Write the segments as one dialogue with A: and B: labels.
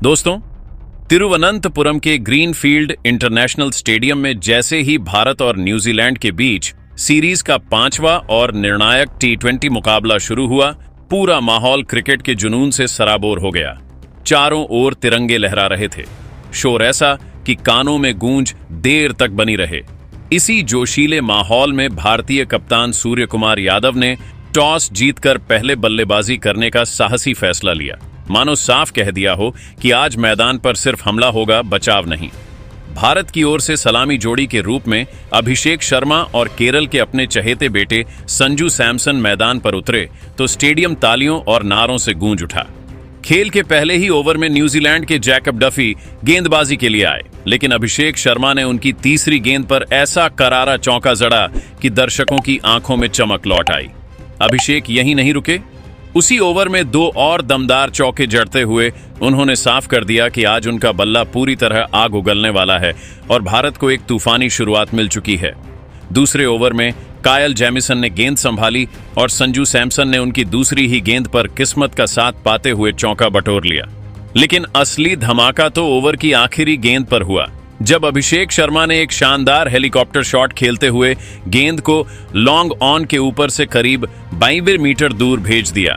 A: दोस्तों, तिरुवनंतपुरम के greenfield international stadium में जैसे ही भारत और न्यूजीलैंड के बीच सीरीज का 5वां और निर्णायक T20 मुकाबला शुरू हुआ, पूरा माहौल क्रिकेट के जुनून से सराबोर हो गया। चारों ओर तिरंगे लहरा रहे थे। शोर ऐसा कि कानों में गूंज देर तक बनी रहे। इसी जोशीले माहौल में भारतीय कप्तान सूर्य कुमार यादव ने टॉस जीतकर पहले बल्लेबाजी करने का साहसी फैसला लिया। मानो साफ कह दिया हो कि आज मैदान पर सिर्फ हमला होगा, बचाव नहीं। भारत की ओर से सलामी जोड़ी के रूप में अभिषेक शर्मा और केरल के अपने चहेते बेटे संजू सैमसन मैदान पर उतरे तो स्टेडियम तालियों और नारों से गूंज उठा। खेल के पहले ही ओवर में न्यूजीलैंड के जैकब डफी गेंदबाजी के लिए आए, लेकिन अभिषेक शर्मा ने उनकी तीसरी गेंद पर ऐसा करारा चौका जड़ा कि दर्शकों की आंखों में चमक लौट आई। अभिषेक यहीं नहीं रुके। उसी ओवर में 2 और दमदार चौके जड़ते हुए उन्होंने साफ कर दिया कि आज उनका बल्ला पूरी तरह आग उगलने वाला है और भारत को एक तूफानी शुरुआत मिल चुकी है। दूसरे ओवर में कायल जेमिसन ने गेंद संभाली और संजू सैमसन ने उनकी दूसरी ही गेंद पर किस्मत का साथ पाते हुए चौका बटोर लिया। लेकिन असली धमाका तो ओवर की आखिरी गेंद पर हुआ, जब अभिषेक शर्मा ने एक शानदार हेलीकॉप्टर शॉट खेलते हुए गेंद को लॉन्ग ऑन के ऊपर से करीब 22 मीटर दूर भेज दिया।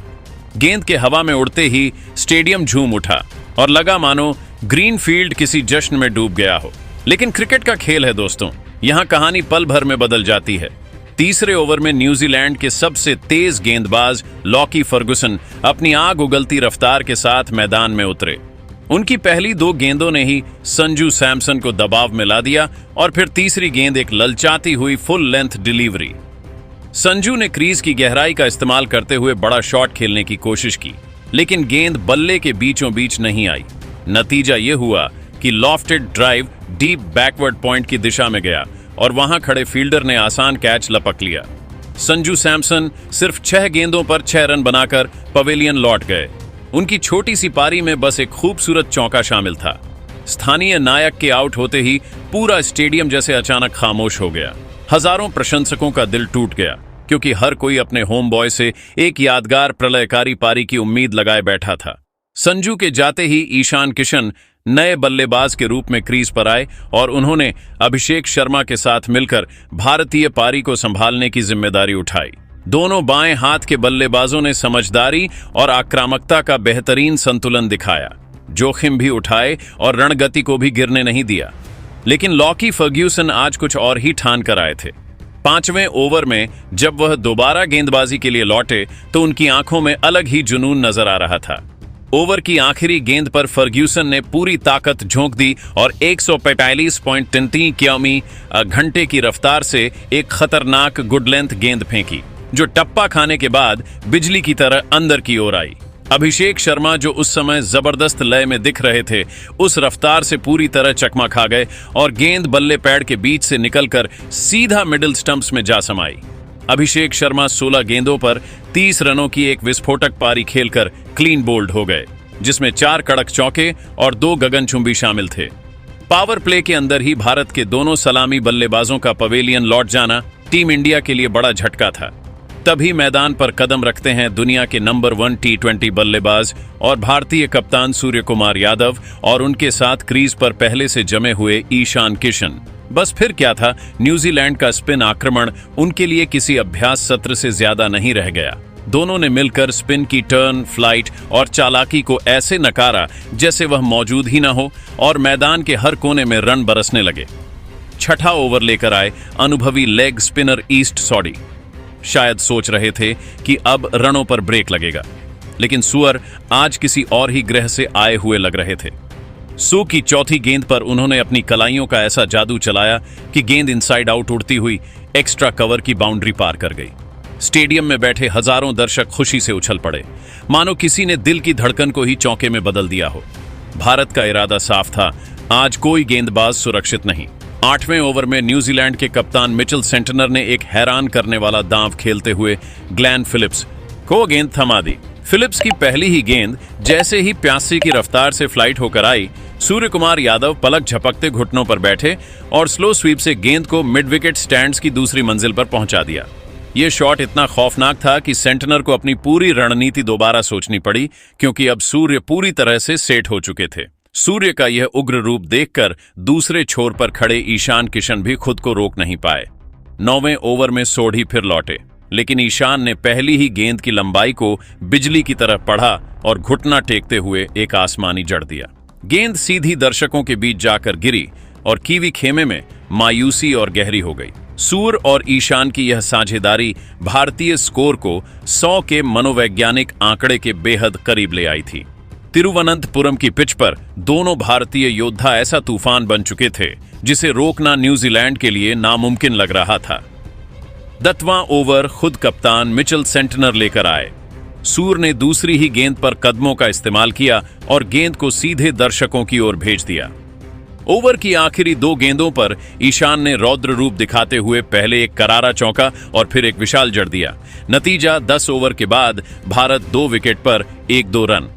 A: गेंद के हवा में उड़ते ही स्टेडियम झूम उठा और लगा मानो ग्रीनफील्ड किसी जश्न में डूब गया हो। लेकिन क्रिकेट का खेल है दोस्तों, यहां कहानी पल भर में बदल जाती है। तीसरे ओवर में न्यूजीलैंड के सबसे तेज गेंदबाज लॉकी फर्गुसन अपनी आग उगलती रफ्तार के साथ मैदान में उतरे। उनकी पहली 2 गेंदों ने ही संजू सैमसन को दबाव में ला दिया और फिर तीसरी गेंद एक ललचाती हुई फुल लेंथ डिलीवरी। संजू ने क्रीज की गहराई का इस्तेमाल करते हुए बड़ा शॉट खेलने की कोशिश की, लेकिन गेंद बल्ले के बीचों बीच नहीं आई। नतीजा यह हुआ कि lofted drive deep backward point की दिशा में गया और वहां खड़े फील्डर ने आसान कैच लपक लिया। संजू सैमसन सिर्फ 6 गेंदों पर 6 रन बनाकर पवेलियन लौट गए। उनकी छोटी सी पारी में बस एक खूबसूरत चौका शामिल था। स्थानीय नायक के आउट होते ही पूरा स्टेडियम जैसे अचानक खामोश हो गया। हजारों प्रशंसकों का दिल टूट गया, क्योंकि हर कोई अपने होम बॉय से एक यादगार प्रलयकारी पारी की उम्मीद लगाए बैठा था। संजू के जाते ही ईशान किशन नए बल्लेबाज के रूप में क्रीज पर आए और उन्होंने अभिषेक शर्मा के साथ मिलकर भारतीय पारी को संभालने की जिम्मेदारी उठाई। दोनों बाएं हाथ के बल्लेबाजों ने समझदारी और आक्रामकता का बेहतरीन संतुलन दिखाया, जोखिम भी उठाए और रणगति को भी गिरने नहीं दिया। लेकिन लॉकी फर्ग्यूसन आज कुछ और ही ठान कर आए थे। 5वें ओवर में जब वह दोबारा गेंदबाजी के लिए लौटे तो उनकी आंखों में अलग ही जुनून नजर आ रहा था। ओवर की आखिरी गेंद पर फर्ग्यूसन ने पूरी ताकत झोंक दी और 145.33 किमी घंटे की रफ्तार से एक खतरनाक गुड लेंथ गेंद फेंकी, जो टप्पा खाने के बाद बिजली की तरह अंदर की ओर आई। अभिषेक शर्मा, जो उस समय जबरदस्त लय में दिख रहे थे, उस रफ्तार से पूरी तरह चकमा खा गए और गेंद बल्ले पैड के बीच से निकलकर सीधा मिडिल स्टंप्स में जा समाई। अभिषेक शर्मा 16 गेंदों पर 30 रनों की एक विस्फोटक पारी खेलकर क्लीन बोल्ड हो गए, जिसमें 4 कड़क चौके और 2 गगनचुंबी शामिल थे। पावर प्ले के अंदर ही भारत के दोनों सलामी बल्लेबाजों का पवेलियन लौट जाना टीम इंडिया के लिए बड़ा झटका था। तभी मैदान पर कदम रखते हैं दुनिया के नंबर 1 T20 बल्लेबाज और भारतीय कप्तान सूर्य कुमार यादव और उनके साथ क्रीज पर पहले से जमे हुए ईशान किशन। बस फिर क्या था, न्यूजीलैंड का स्पिन आक्रमण उनके लिए किसी अभ्यास सत्र से ज्यादा नहीं रह गया। दोनों ने मिलकर स्पिन की टर्न, फ्लाइट और चालाकी को ऐसे नकारा जैसे वह मौजूद ही ना हो और मैदान के हर कोने में रन बरसने लगे। छठा ओवर लेकर आए अनुभवी लेग स्पिनर ईस्ट सॉडी। शायद सोच रहे थे कि अब रनों पर ब्रेक लगेगा, लेकिन सुअर आज किसी और ही ग्रह से आए हुए लग रहे थे। सू की चौथी गेंद पर उन्होंने अपनी कलाइयों का ऐसा जादू चलाया कि गेंद इनसाइड आउट उड़ती हुई एक्स्ट्रा कवर की बाउंड्री पार कर गई। स्टेडियम में बैठे हजारों दर्शक खुशी से उछल पड़े, मानो किसी ने दिल की धड़कन को ही चौके में बदल दिया हो। भारत का इरादा साफ था, आज कोई गेंदबाज सुरक्षित नहीं। 8वें ओवर में न्यूजीलैंड के कप्तान मिचेल सेंटनर ने एक हैरान करने वाला दांव खेलते हुए ग्लेन फिलिप्स को गेंद थमा दी। फिलिप्स की पहली ही गेंद जैसे ही प्यासी की रफ्तार से फ्लाइट होकर आई, सूर्य कुमार यादव पलक झपकते घुटनों पर बैठे और स्लो स्वीप से गेंद को मिड विकेट स्टैंड्स की दूसरी मंजिल पर पहुंचा दिया। यह शॉट इतना खौफनाक था कि सेंटनर को अपनी पूरी रणनीति दोबारा सोचनी पड़ी, क्योंकि अब सूर्य पूरी तरह से सेट हो चुके थे। सूर्य का यह उग्र रूप देखकर दूसरे छोर पर खड़े ईशान किशन भी खुद को रोक नहीं पाए। 9वें ओवर में सोढ़ी फिर लौटे, लेकिन ईशान ने पहली ही गेंद की लंबाई को बिजली की तरह पढ़ा और घुटना टेकते हुए एक आसमानी जड़ दिया। गेंद सीधी दर्शकों के बीच जाकर गिरी और कीवी खेमे में मायूसी और गहरी हो गई। सूर्य और ईशान की यह साझेदारी भारतीय स्कोर को 100 के मनोवैज्ञानिक आंकड़े के बेहद करीब ले आई थी। तिरुवनंतपुरम की पिच पर दोनों भारतीय योद्धा ऐसा तूफान बन चुके थे जिसे रोकना न्यूजीलैंड के लिए नामुमकिन लग रहा था। 10वां ओवर खुद कप्तान मिचेल सेंटनर लेकर आए। सूर्य ने दूसरी ही गेंद पर कदमों का इस्तेमाल किया और गेंद को सीधे दर्शकों की ओर भेज दिया। ओवर की आखिरी 2 गेंदों पर ईशान ने रौद्र रूप दिखाते हुए पहले एक करारा चौका और फिर एक विशाल जड़ दिया। नतीजा 10 ओवर के बाद भारत 2 विकेट पर 1-2 रन।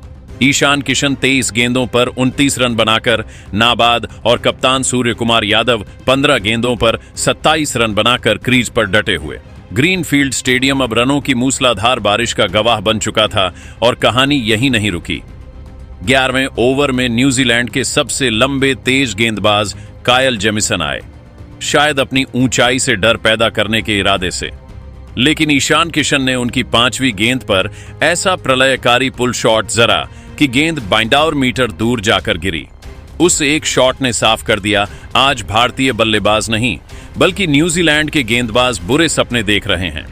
A: ईशान किशन 23 गेंदों पर 29 रन बनाकर नाबाद और कप्तान सूर्य कुमार यादव 15 गेंदों पर 27 रन बनाकर क्रीज पर डटे हुए। ग्रीनफील्ड स्टेडियम अब रनों की मूसलाधार बारिश का गवाह बन चुका था और कहानी यही नहीं रुकी। 11वें ओवर में न्यूजीलैंड के सबसे लंबे तेज गेंदबाज कायल जेमिसन आए, शायद अपनी ऊंचाई से डर पैदा करने के इरादे से। लेकिन ईशान किशन ने उनकी 5वीं गेंद पर ऐसा प्रलयकारी पुल शॉट जरा कि गेंद 52 मीटर दूर जाकर गिरी। उस एक शॉट ने साफ कर दिया, आज भारतीय बल्लेबाज नहीं बल्कि न्यूजीलैंड के गेंदबाज बुरे सपने देख रहे हैं।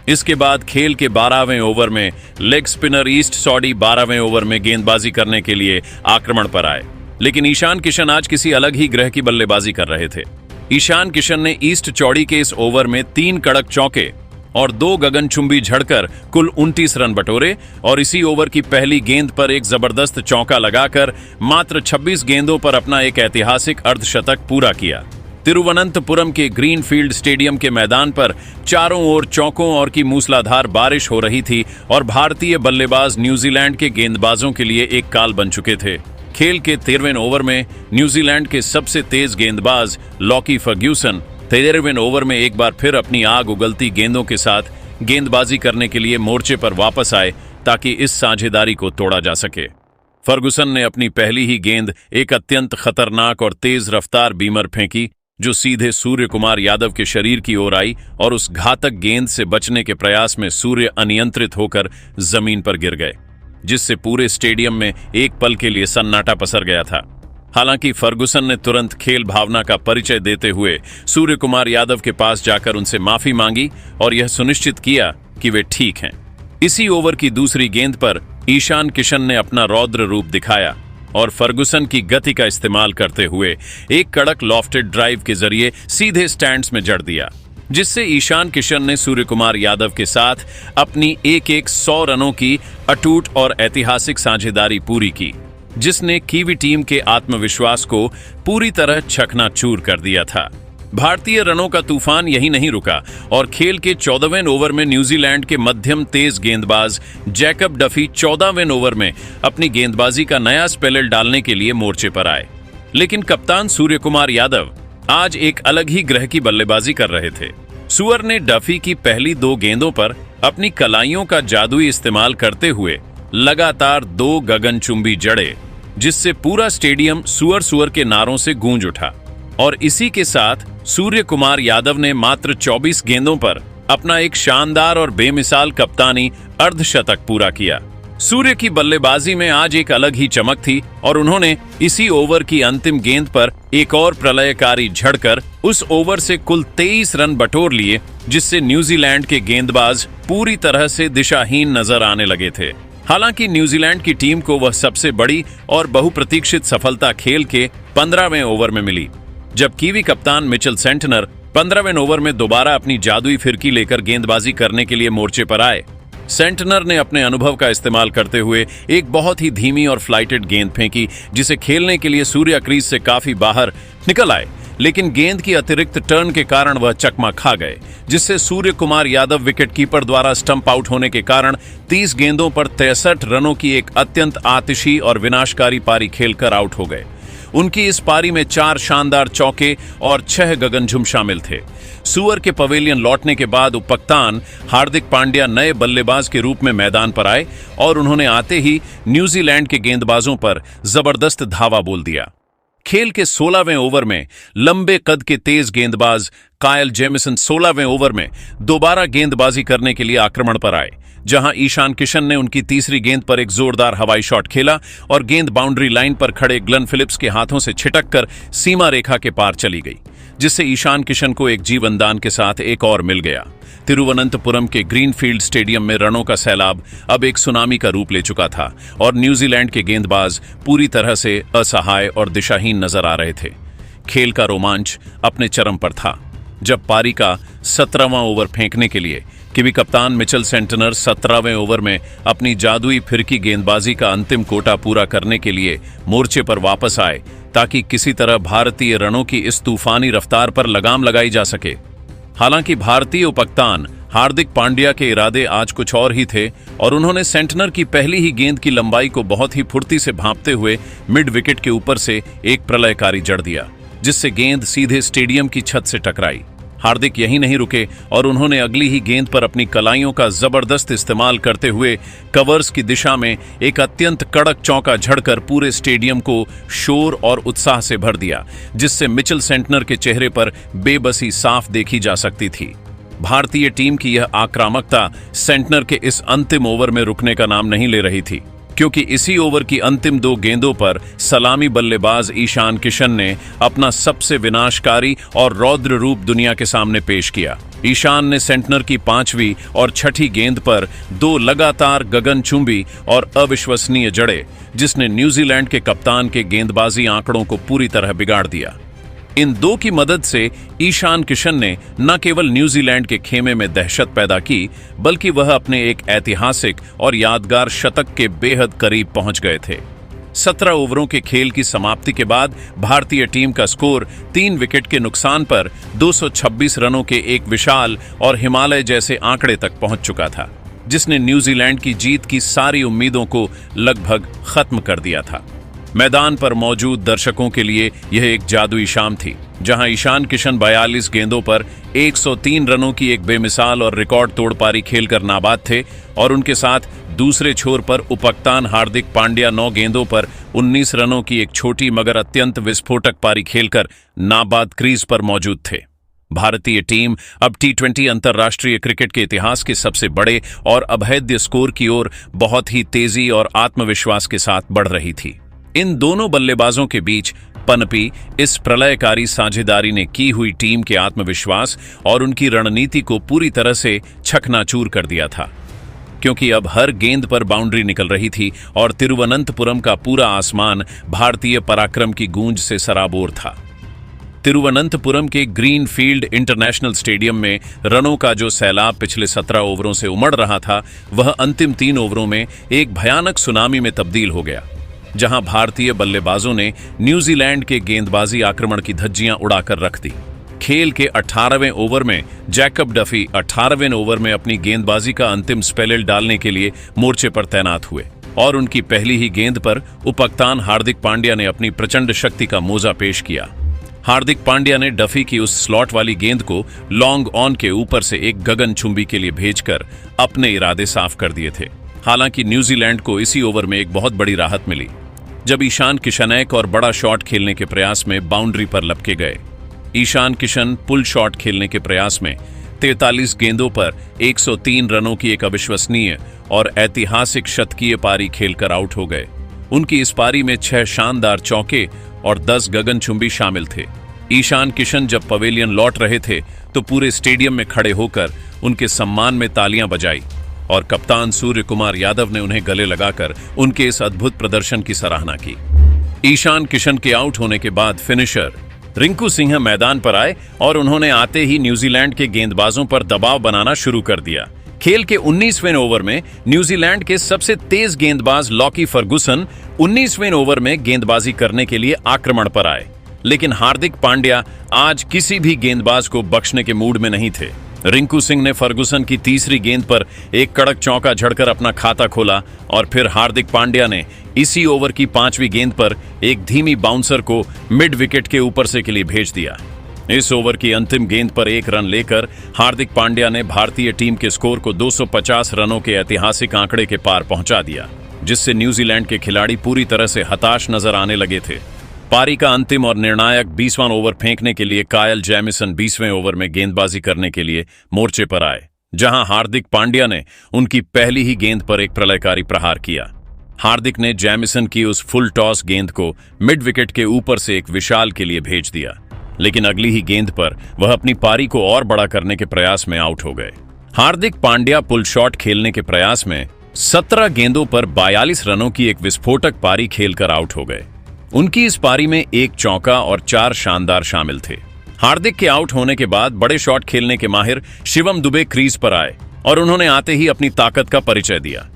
A: इसके बाद खेल के 12वें ओवर में लेग स्पिनर ईस्ट सॉडी 12वें ओवर में गेंदबाजी करने के लिए आक्रमण पर आए, लेकिन ईशान किशन आज किसी अलग ही ग्रह की बल्लेबाजी कर रहे थे। ईशान किशन ने ईस्ट चौड़ी के इस ओवर में 3 कड़क चौके और 2 गगनचुंबी झड़कर कुल 29 रन बटोरे और इसी ओवर की पहली गेंद पर एक जबरदस्त चौका लगाकर मात्र 26 गेंदों पर अपना एक ऐतिहासिक अर्धशतक पूरा किया। तिरुवनंतपुरम के ग्रीनफील्ड स्टेडियम के मैदान पर चारों ओर चौकों और की मूसलाधार बारिश हो रही थी और भारतीय बल्लेबाज न्यूजीलैंड के गेंदबाजों के लिए एक काल बन चुके थे। खेल के 13वें ओवर में न्यूजीलैंड के सबसे तेज गेंदबाज लॉकी फर्ग्यूसन 13वें ओवर में एक बार फिर अपनी आग उगलती गेंदों के साथ गेंदबाजी करने के लिए मोर्चे पर वापस आए ताकि इस साझेदारी को तोड़ा जा सके। फर्गुसन ने अपनी पहली ही गेंद एक अत्यंत खतरनाक और तेज रफ्तार बीमर फेंकी जो सीधे सूर्य कुमार यादव के शरीर की ओर आई और उस घातक गेंद से बचने के प्रयास में सूर्य अनियंत्रित होकर जमीन पर गिर गए, जिससे पूरे स्टेडियम में एक पल के लिए सन्नाटा पसर गया था। हालांकि फर्गुसन ने तुरंत खेल भावना का परिचय देते हुए सूर्य कुमार यादव के पास जाकर उनसे माफी मांगी और यह सुनिश्चित किया कि वे ठीक हैं। इसी ओवर की दूसरी गेंद पर ईशान किशन ने अपना रौद्र रूप दिखाया और फर्गुसन की गति का इस्तेमाल करते हुए एक कड़क लॉफ्टेड ड्राइव के जरिए सीधे स्टैंड्स में जड़ दिया, जिससे ईशान किशन ने सूर्य कुमार यादव के साथ अपनी एक 100 रनों की अटूट और ऐतिहासिक साझेदारी पूरी की, जिसने कीवी टीम के आत्मविश्वास को पूरी तरह चकनाचूर कर दिया था। भारतीय रनों का तूफान यही नहीं रुका और खेल के 14वें ओवर में न्यूजीलैंड के मध्यम तेज गेंदबाज जैकब डफी 14वें ओवर में अपनी गेंदबाजी का नया स्पेल डालने के लिए मोर्चे पर आए। लेकिन कप्तान सूर्य कुमार यादव आज एक अलग ही ग्रह की बल्लेबाजी कर रहे थे। सूअर ने डफी की पहली 2 गेंदों पर अपनी कलाइयों का जादुई इस्तेमाल करते हुए लगातार 2 गगनचुंबी जड़े, जिससे पूरा स्टेडियम सूअर के नारों से गूंज उठा और इसी के साथ सूर्य कुमार यादव ने मात्र 24 गेंदों पर अपना एक शानदार और बेमिसाल कप्तानी अर्धशतक पूरा किया। सूर्य की बल्लेबाजी में आज एक अलग ही चमक थी और उन्होंने इसी ओवर की अंतिम गेंद पर एक और प्रलयकारी झड़कर उस ओवर से कुल 23 रन बटोर लिए, जिससे न्यूजीलैंड के गेंदबाज पूरी तरह से दिशाहीन नजर आने लगे थे। हालांकि न्यूजीलैंड की टीम को वह सबसे बड़ी और बहुप्रतीक्षित सफलता खेल के 15वें ओवर में मिली, जब कीवी कप्तान मिचेल सेंटनर 15वें ओवर में दोबारा अपनी जादुई फिरकी लेकर गेंदबाजी करने के लिए मोर्चे पर आए। सेंटनर ने अपने अनुभव का इस्तेमाल करते हुए एक बहुत ही धीमी और फ्लाइटेड गेंद फेंकी, जिसे खेलने के लिए सूर्य क्रीज से काफी बाहर निकल आए, लेकिन गेंद की अतिरिक्त टर्न के कारण वह चकमा खा गए, जिससे सूर्य कुमार यादव विकेटकीपर द्वारा स्टंप आउट होने के कारण 30 गेंदों पर 63 रनों की एक अत्यंत आतिशी और विनाशकारी पारी खेलकर आउट हो गए। उनकी इस पारी में 4 शानदार चौके और 6 गगनझुम शामिल थे। सुअर के पवेलियन लौटने के बाद उपकप्तान हार्दिक पांड्या नए बल्लेबाज के रूप में मैदान पर आए और उन्होंने आते ही न्यूजीलैंड के गेंदबाजों पर जबरदस्त धावा बोल दिया। खेल के 16वें ओवर में लंबे कद के तेज गेंदबाज कायल जेमिसन 16वें ओवर में दोबारा गेंदबाजी करने के लिए आक्रमण पर आए, जहां ईशान किशन ने उनकी तीसरी गेंद पर एक जोरदार हवाई शॉट खेला और गेंद बाउंड्री लाइन पर खड़े ग्लेन फिलिप्स के हाथों से छिटककर सीमा रेखा के पार चली गई, जिससे ईशान किशन को एक जीवनदान के साथ एक और मिल गया। तिरुवनंतपुरम के ग्रीनफील्ड स्टेडियम में रनों का सैलाब अब एक सुनामी का रूप ले चुका था और न्यूजीलैंड के गेंदबाज पूरी तरह से असहाय और दिशाहीन नजर आ रहे थे। खेल का रोमांच अपने चरम पर था जब पारी का 17वां ओवर फेंकने के लिए किवी कप्तान मिचेल सेंटनर 17वें ओवर में अपनी जादुई फिरकी गेंदबाजी का अंतिम कोटा पूरा करने के लिए मोर्चे पर वापस आए, ताकि किसी तरह भारतीय रनों की इस तूफानी रफ्तार पर लगाम लगाई जा सके। हालांकि भारतीय उपकप्तान हार्दिक पांड्या के इरादे आज कुछ और ही थे और उन्होंने सेंटनर की पहली ही गेंद की लंबाई को बहुत ही फुर्ती से भांपते हुए मिड विकेट के ऊपर से एक प्रलयकारी जड़ दिया, जिससे गेंद सीधे स्टेडियम की छत से टकराई। हार्दिक यहीं नहीं रुके और उन्होंने अगली ही गेंद पर अपनी कलाइयों का जबरदस्त इस्तेमाल करते हुए कवर्स की दिशा में एक अत्यंत कड़क चौका झड़कर पूरे स्टेडियम को शोर और उत्साह से भर दिया, जिससे मिचेल सेंटनर के चेहरे पर बेबसी साफ देखी जा सकती थी। भारतीय टीम की यह आक्रामकता सेंटनर के इस अंतिम ओवर में रुकने का नाम नहीं ले रही थी, क्योंकि इसी ओवर की अंतिम 2 गेंदों पर सलामी बल्लेबाज ईशान किशन ने अपना सबसे विनाशकारी और रौद्र रूप दुनिया के सामने पेश किया। ईशान ने सेंटनर की 5वीं और 6ठी गेंद पर 2 लगातार गगनचुंबी और अविश्वसनीय जड़े, जिसने न्यूजीलैंड के कप्तान के गेंदबाजी आंकड़ों को पूरी तरह बिगाड़ दिया। इन 2 की मदद से ईशान किशन ने न केवल न्यूजीलैंड के खेमे में दहशत पैदा की, बल्कि वह अपने एक ऐतिहासिक और यादगार शतक के बेहद करीब पहुंच गए थे। 17 ओवरों के खेल की समाप्ति के बाद भारतीय टीम का स्कोर 3 विकेट के नुकसान पर 226 रनों के एक विशाल और हिमालय जैसे आंकड़े तक पहुंच चुका था, जिसने न्यूजीलैंड की जीत की सारी उम्मीदों को लगभग खत्म कर दिया था। मैदान पर मौजूद दर्शकों के लिए यह एक जादुई शाम थी, जहां ईशान किशन 42 गेंदों पर 103 रनों की एक बेमिसाल और रिकॉर्ड तोड़ पारी खेलकर नाबाद थे और उनके साथ दूसरे छोर पर उपकप्तान हार्दिक पांड्या 9 गेंदों पर 19 रनों की एक छोटी मगर अत्यंत विस्फोटक पारी खेलकर नाबाद क्रीज पर मौजूद थे। भारतीय टीम अब T20 अंतर्राष्ट्रीय क्रिकेट के इतिहास के सबसे बड़े और अभेद्य स्कोर की ओर बहुत ही तेजी और आत्मविश्वास के साथ बढ़ रही थी। इन दोनों बल्लेबाजों के बीच पनपी इस प्रलयकारी साझेदारी ने की हुई टीम के आत्मविश्वास और उनकी रणनीति को पूरी तरह से छकनाचूर कर दिया था, क्योंकि अब हर गेंद पर बाउंड्री निकल रही थी और तिरुवनंतपुरम का पूरा आसमान भारतीय पराक्रम की गूंज से सराबोर था। तिरुवनंतपुरम के ग्रीनफील्ड इंटरनेशनल स्टेडियम में रनों का जो सैलाब पिछले 17 ओवरों से उमड़ रहा था, वह अंतिम 3 ओवरों में एक भयानक सुनामी में तब्दील हो गया, जहां भारतीय बल्लेबाजों ने न्यूजीलैंड के गेंदबाजी आक्रमण की धज्जियां उड़ाकर रख दी। खेल के 18वें ओवर में जैकब डफी 18वें ओवर में अपनी गेंदबाजी का अंतिम स्पेल डालने के लिए मोर्चे पर तैनात हुए और उनकी पहली ही गेंद पर उपकप्तान हार्दिक पांड्या ने अपनी प्रचंड शक्ति का मोजा पेश किया। हार्दिक पांड्या ने डफी की उस स्लॉट वाली गेंद को लॉन्ग ऑन के ऊपर से एक गगनचुंबी के लिए भेजकर अपने इरादे साफ कर दिए थे। हालांकि न्यूजीलैंड को इसी ओवर में एक बहुत बड़ी राहत मिली, जब ईशान किशन एक और बड़ा शॉट खेलने के प्रयास में बाउंड्री पर लपके गए। ईशान किशन पुल शॉट खेलने के प्रयास में 43 गेंदों पर 103 रनों की एक अविश्वसनीय और ऐतिहासिक शतकीय पारी खेलकर आउट हो गए। उनकी इस पारी में 6 शानदार चौके और 10 गगनचुंबी शामिल थे। ईशान किशन जब पवेलियन लौट रहे थे तो पूरे स्टेडियम में खड़े होकर उनके सम्मान में तालियां बजाई और कप्तान सूर्य कुमार यादव ने उन्हें गले लगाकर उनके इस अद्भुत प्रदर्शन की सराहना की। ईशान किशन के आउट होने के बाद फिनिशर रिंकू सिंह मैदान पर आए और उन्होंने आते ही न्यूजीलैंड के गेंदबाजों पर दबाव बनाना शुरू कर दिया। खेल के 19वें ओवर में न्यूजीलैंड के सबसे तेज गेंदबाज लॉकी फर्गुसन 19वें ओवर में गेंदबाजी करने के लिए आक्रमण पर आए, लेकिन हार्दिक पांड्या आज किसी भी गेंदबाज को बख्शने के मूड में नहीं थे। रिंकू सिंह ने फर्गुसन की तीसरी गेंद पर एक कड़क चौका झड़कर अपना खाता खोला और फिर हार्दिक पांड्या ने इसी ओवर की 5वीं गेंद पर एक धीमी बाउंसर को मिड विकेट के ऊपर से के लिए भेज दिया। इस ओवर की अंतिम गेंद पर 1 रन लेकर हार्दिक पांड्या ने भारतीय टीम के स्कोर को 250 रनों के ऐतिहासिक आंकड़े के पार पहुंचा दिया, जिससे न्यूजीलैंड के खिलाड़ी पूरी तरह से हताश नजर आने लगे थे। पारी का अंतिम और निर्णायक 20वां ओवर फेंकने के लिए कायल जैमिसन 20वें ओवर में गेंदबाजी करने के लिए मोर्चे पर आए, जहां हार्दिक पांड्या ने उनकी पहली ही गेंद पर एक प्रलयकारी प्रहार किया। हार्दिक ने जैमिसन की उस फुल टॉस गेंद को मिड विकेट के ऊपर से एक विशाल के लिए भेज दिया, लेकिन अगली ही गेंद पर वह अपनी पारी को और बड़ा करने के प्रयास में आउट हो गए। हार्दिक पांड्या पुल शॉट खेलने के प्रयास में 17 गेंदों पर 42 रनों की एक विस्फोटक पारी खेलकर आउट हो गए। उनकी इस पारी में 1 चौका और 4 शानदार शामिल थे। हार्दिक के आउट होने के बाद बड़े शॉट खेलने के माहिर शिवम दुबे क्रीज पर आए और उन्होंने आते ही अपनी ताकत का परिचय दिया।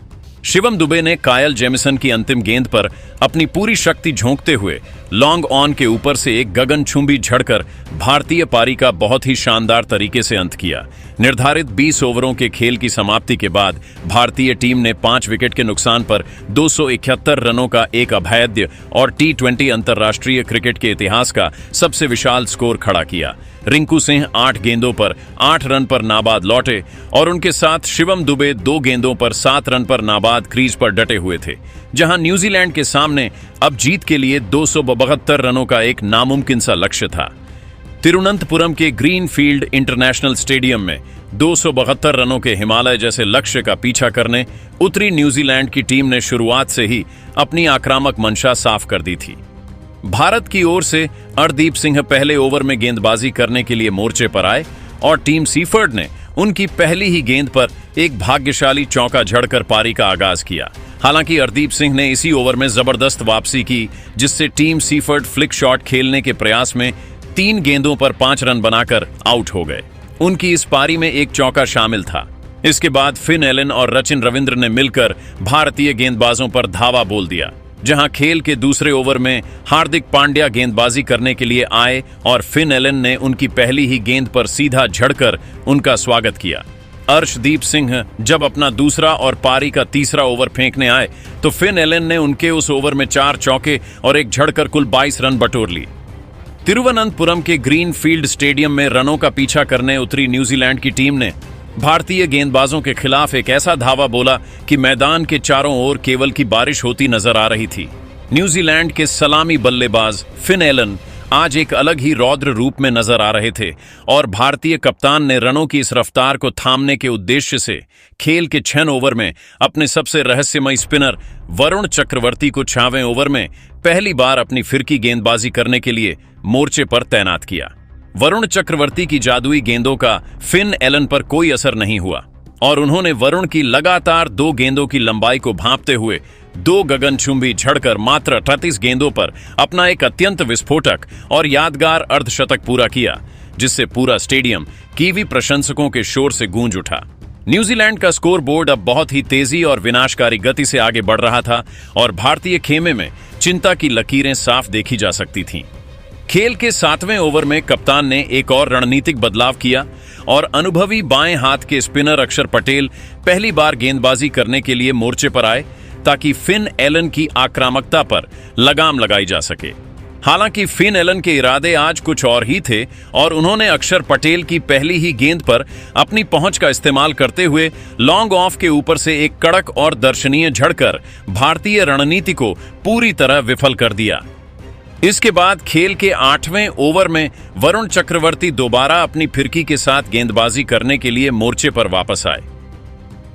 A: शिवम दुबे ने कायल जेमिसन की अंतिम गेंद पर अपनी पूरी शक्ति झोंकते हुए लॉन्ग ऑन के ऊपर से एक गगनचुंबी झड़कर भारतीय पारी का बहुत ही शानदार तरीके से अंत किया। निर्धारित 20 ओवरों के खेल की समाप्ति के बाद भारतीय टीम ने 5 विकेट के नुकसान पर 271 रनों का एक अभेद्य और T20 अंतर्राष्ट्रीय क्रिकेट के इतिहास का सबसे विशाल स्कोर खड़ा किया। रिंकू सिंह 8 गेंदों पर 8 रन पर नाबाद लौटे और उनके साथ शिवम दुबे 2 गेंदों पर 7 रन पर नाबाद क्रीज पर डटे हुए थे, जहां न्यूजीलैंड के सामने अब जीत के लिए 272 रनों का एक नामुमकिन सा लक्ष्य था। तिरुवनंतपुरम के ग्रीन फील्ड इंटरनेशनल स्टेडियम में 272 रनों के हिमालय जैसे लक्ष्य का पीछा करने उतरी न्यूजीलैंड की टीम ने शुरुआत से ही अपनी आक्रामक मंशा साफ कर दी थी। भारत की ओर से अर्शदीप सिंह पहले ओवर में गेंदबाजी करने के लिए मोर्चे पर आए और टीम सीफर्ड ने उनकी पहली ही गेंद पर एक भाग्यशाली चौका झड़कर पारी का आगाज किया। हालांकि अर्शदीप सिंह ने इसी ओवर में जबरदस्त वापसी की, जिससे टीम सीफर्ड फ्लिक शॉट खेलने के प्रयास में 3 गेंदों पर 5 रन बनाकर आउट हो गए। उनकी इस पारी में एक चौका शामिल था। इसके बाद फिन एलन और रचिन रविंद्र ने मिलकर भारतीय गेंदबाजों पर धावा बोल दिया, जहां खेल के दूसरे ओवर में हार्दिक पांड्या गेंदबाजी करने के लिए आए और फिन एलन ने उनकी पहली ही गेंद पर सीधा झड़कर उनका स्वागत किया। अर्शदीप सिंह जब अपना दूसरा और पारी का तीसरा ओवर फेंकने आए तो फिन एलन ने उनके उस ओवर में 4 चौके और एक झड़कर कुल 22 रन बटोर ली। तिरुवनंतपुरम के ग्रीन फील्ड स्टेडियम में रनों का पीछा करने उतरी न्यूजीलैंड की टीम ने भारतीय गेंदबाजों के खिलाफ एक ऐसा धावा बोला कि मैदान के चारों ओर केवल की बारिश होती नजर आ रही थी। न्यूजीलैंड के सलामी बल्लेबाज फिन एलन आज एक अलग ही रौद्र रूप में नजर आ रहे थे और भारतीय कप्तान ने रनों की इस रफ्तार को थामने के उद्देश्य से खेल के 6 ओवर में अपने सबसे रहस्यमयी स्पिनर वरुण चक्रवर्ती को 6वें ओवर में पहली बार अपनी फिरकी गेंदबाजी करने के लिए मोर्चे पर तैनात किया। वरुण चक्रवर्ती की जादुई गेंदों का फिन एलन पर कोई असर नहीं हुआ और उन्होंने वरुण की लगातार 2 गेंदों की लंबाई को भांपते हुए 2 गगनचुंबी झड़कर मात्र 38 गेंदों पर अपना एक अत्यंत विस्फोटक और यादगार अर्धशतक पूरा किया, जिससे पूरा स्टेडियम कीवी प्रशंसकों के शोर से गूंज उठा। न्यूजीलैंड का स्कोर बोर्ड अब बहुत ही तेजी और विनाशकारी गति से आगे बढ़ रहा था और भारतीय खेमे में चिंता की लकीरें साफ देखी जा सकती थीं। खेल के 7वें ओवर में कप्तान ने एक और रणनीतिक बदलाव किया और अनुभवी बाएं हाथ के स्पिनर अक्षर पटेल पहली बार गेंदबाजी करने के लिए मोर्चे पर आए ताकि फिन एलन की आक्रामकता पर लगाम लगाई जा सके। हालांकि फिन एलन के इरादे आज कुछ और ही थे और उन्होंने अक्षर पटेल की पहली ही गेंद पर अपनी पहुंच का इस्तेमाल करते हुए लॉन्ग ऑफ के ऊपर से एक कड़क और दर्शनीय झड़कर भारतीय रणनीति को पूरी तरह विफल कर दिया। इसके बाद खेल के 8वें ओवर में वरुण चक्रवर्ती दोबारा अपनी फिरकी के साथ गेंदबाजी करने के लिए मोर्चे पर वापस आए,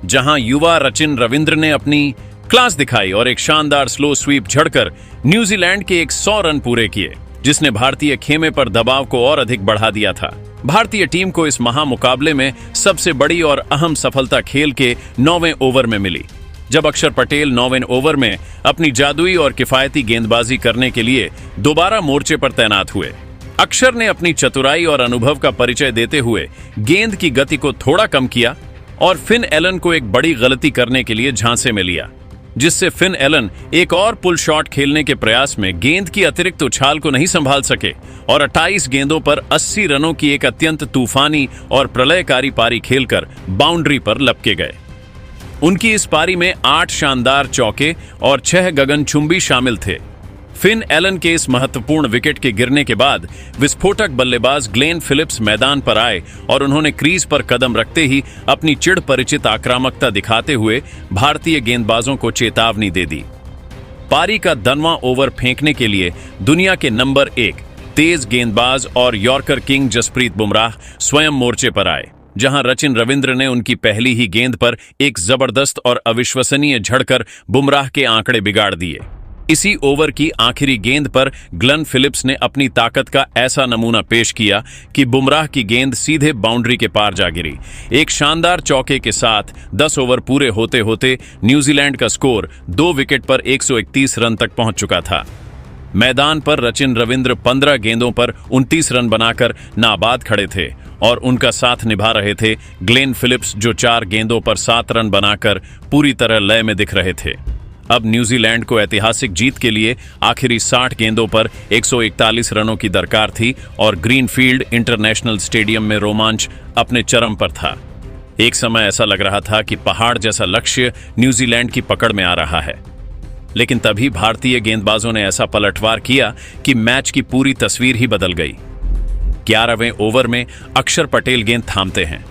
A: जहां युवा रचिन रविंद्र ने अपनी क्लास दिखाई और एक शानदार स्लो स्वीप झड़कर न्यूजीलैंड के 100 रन पूरे किए, जिसने भारतीय खेमे पर दबाव को और अधिक बढ़ा दिया था। भारतीय टीम को इस महामुकाबले में सबसे बड़ी और अहम सफलता खेल के 9वें ओवर में मिली, जब अक्षर पटेल 9वें ओवर में अपनी जादुई और किफायती गेंदबाजी करने के लिए दोबारा मोर्चे पर तैनात हुए। अक्षर ने अपनी चतुराई और अनुभव का परिचय देते हुए गेंद की गति को थोड़ा कम किया और फिन एलन को एक बड़ी गलती करने के लिए झांसे में लिया, जिससे फिन एलन एक और पुल शॉट खेलने के प्रयास में गेंद की अतिरिक्त उछाल को नहीं संभाल सके और 28 गेंदों पर 80 रनों की एक अत्यंत तूफानी और प्रलयकारी पारी खेलकर बाउंड्री पर लपके गए। उनकी इस पारी में 8 शानदार चौके और 6 गगनचुंबी शामिल थे। फिन एलन के इस महत्वपूर्ण विकेट के गिरने के बाद विस्फोटक बल्लेबाज ग्लेन फिलिप्स मैदान पर आए और उन्होंने क्रीज पर कदम रखते ही अपनी चिढ़ परिचित आक्रामकता दिखाते हुए भारतीय गेंदबाजों को चेतावनी दे दी। पारी का 10वां ओवर फेंकने के लिए दुनिया के नंबर 1 तेज गेंदबाज और यॉर्कर किंग जसप्रीत बुमराह स्वयं मोर्चे पर आए, जहां रचिन रविंद्र ने उनकी पहली ही गेंद पर एक जबरदस्त और अविश्वसनीय झड़कर बुमराह के आंकड़े बिगाड़ दिए। इसी ओवर की आखिरी गेंद पर ग्लेन फिलिप्स ने अपनी ताकत का ऐसा नमूना पेश किया कि बुमराह की गेंद सीधे बाउंड्री के पार जा गिरी। एक शानदार चौके के साथ 10 ओवर पूरे होते होते न्यूजीलैंड का स्कोर 2 विकेट पर 131 रन तक पहुंच चुका था। मैदान पर रचिन रविंद्र 15 गेंदों पर 29 रन बनाकर नाबाद खड़े थे और उनका साथ निभा रहे थे ग्लेन फिलिप्स, जो 4 गेंदों पर 7 रन बनाकर पूरी तरह लय में दिख रहे थे। अब न्यूजीलैंड को ऐतिहासिक जीत के लिए आखिरी 60 गेंदों पर 141 रनों की दरकार थी और ग्रीनफील्ड इंटरनेशनल स्टेडियम में रोमांच अपने चरम पर था। एक समय ऐसा लग रहा था कि पहाड़ जैसा लक्ष्य न्यूजीलैंड की पकड़ में आ रहा है, लेकिन तभी भारतीय गेंदबाजों ने ऐसा पलटवार किया कि मैच की पूरी तस्वीर ही बदल गई। 11वें ओवर में अक्षर पटेल गेंद थामते हैं,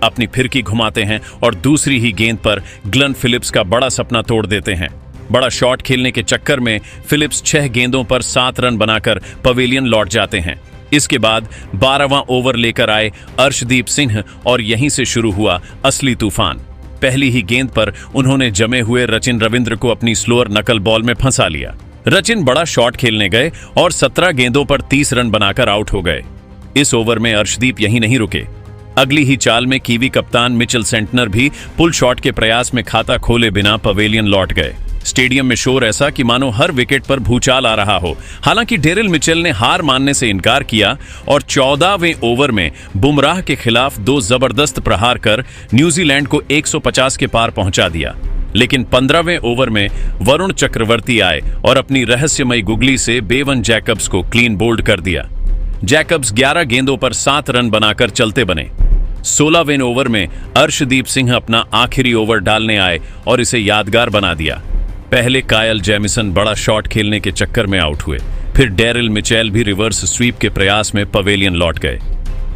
A: अपनी फिरकी घुमाते हैं और दूसरी ही गेंद पर ग्लेन फिलिप्स का बड़ा सपना तोड़ देते हैं। बड़ा शॉट खेलने के चक्कर में फिलिप्स 6 गेंदों पर 7 रन बनाकर पवेलियन लौट जाते हैं। इसके बाद 12वां ओवर लेकर आए अर्शदीप सिंह और यहीं से शुरू हुआ असली तूफान। पहली ही गेंद पर उन्होंने जमे हुए रचिन रविंद्र को अपनी स्लोअर नकल बॉल में फंसा लिया। रचिन बड़ा शॉट खेलने गए और 17 गेंदों पर 30 रन बनाकर आउट हो गए। इस ओवर में अर्शदीप यहीं नहीं रुके, अगली ही चाल में कीवी कप्तान मिचेल सेंटनर भी पुल शॉट के प्रयास में खाता खोले बिना पवेलियन लौट गए। स्टेडियम में शोर ऐसा कि मानो हर विकेट पर भूचाल आ रहा हो। हालांकि डेरिल मिचेल ने हार मानने से इनकार किया और 14वें ओवर में बुमराह के खिलाफ 2 जबरदस्त प्रहार कर न्यूजीलैंड को 150 के पार पहुंचा दिया। लेकिन 15वें ओवर में वरुण चक्रवर्ती आए और अपनी रहस्यमयी गुगली से बेवन जैकब्स को क्लीन बोल्ड कर दिया। जैकब्स 11 गेंदों पर 7 रन बनाकर चलते बने। 16वें ओवर में अर्शदीप सिंह अपना आखिरी ओवर डालने आए और इसे यादगार बना दिया। पहले कायल जेमिसन बड़ा शॉट खेलने के चक्कर में आउट हुए, फिर डेरिल मिचेल भी रिवर्स स्वीप के प्रयास में पवेलियन लौट गए।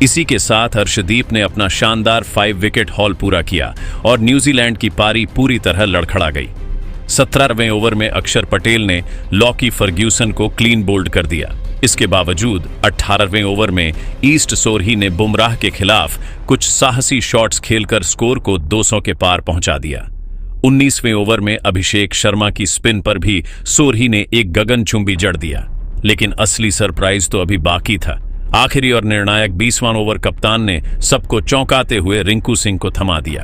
A: इसी के साथ अर्शदीप ने अपना शानदार 5 विकेट हॉल पूरा किया और न्यूजीलैंड की पारी पूरी तरह लड़खड़ा गई। 17वें ओवर में अक्षर पटेल ने लॉकी फर्ग्यूसन को क्लीन बोल्ड कर दिया। इसके बावजूद 18वें ओवर में ईस्ट सोरही ने बुमराह के खिलाफ कुछ साहसी शॉट्स खेलकर स्कोर को 200 के पार पहुंचा दिया। 19वें ओवर में अभिषेक शर्मा की स्पिन पर भी सोरही ने एक गगनचुंबी जड़ दिया, लेकिन असली सरप्राइज तो अभी बाकी था। आखिरी और निर्णायक 20वां ओवर कप्तान ने सबको चौंकाते हुए रिंकू सिंह को थमा दिया।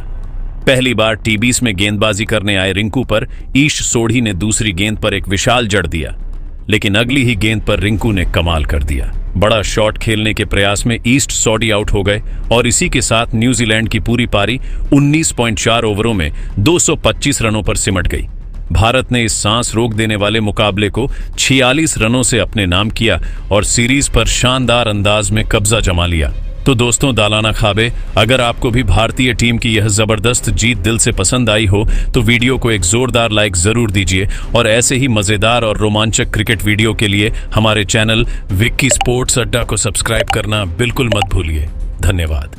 A: पहली बार टी20 में गेंदबाजी करने आए रिंकू पर ईस्ट सोरही ने दूसरी गेंद पर एक विशाल जड़ दिया, लेकिन अगली ही गेंद पर रिंकू ने कमाल कर दिया। बड़ा शॉट खेलने के प्रयास में ईस्ट सौडी आउट हो गए और इसी के साथ न्यूजीलैंड की पूरी पारी 19.4 ओवरों में 225 रनों पर सिमट गई। भारत ने इस सांस रोक देने वाले मुकाबले को 46 रनों से अपने नाम किया और सीरीज पर शानदार अंदाज में कब्जा जमा लिया। तो दोस्तों दालाना ख्वाबे, अगर आपको भी भारतीय टीम की यह जबरदस्त जीत दिल से पसंद आई हो तो वीडियो को एक जोरदार लाइक जरूर दीजिए और ऐसे ही मजेदार और रोमांचक क्रिकेट वीडियो के लिए हमारे चैनल विक्की स्पोर्ट्स अड्डा को सब्सक्राइब करना बिल्कुल मत भूलिए। धन्यवाद।